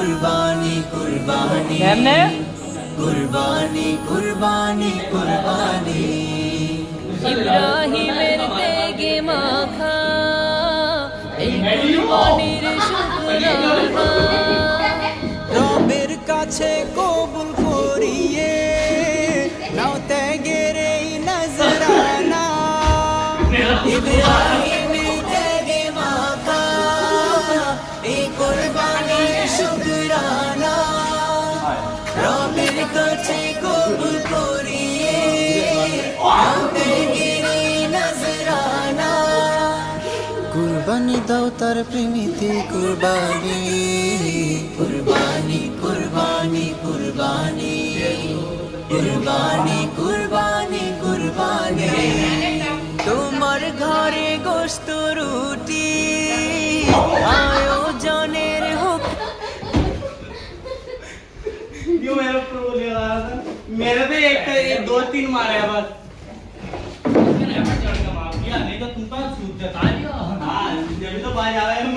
কুরবানি কুরবানি কুরবানি কুরবানি কুরবানি ইব্রাহিমের তেগে মাখা এই কুরবানির শুকরানা রবের কাছে কবুল করিয়ে নাও ত্যাগের এই নজরানা ইব্রাহিমের তেগে মাখা এই কুরবানির শুকরানা রবের কাছে কবুল করিয়ে নাও ত্যাগের এই নজরানা কুরবানি দাও তার প্রেমিতে কুরবানি কুরবানি কুরবানি কুরবানি কুরবানি কুরবানি কুরবানি তোমার ঘরে গোশত রুটি আয়োজনের হোক क्यों मेरे को बोले रहा था मेरे पे एक दो तीन मारे बस नहीं तो तुम तो सूट जाता हाँ जब तो बाहर आ रहा है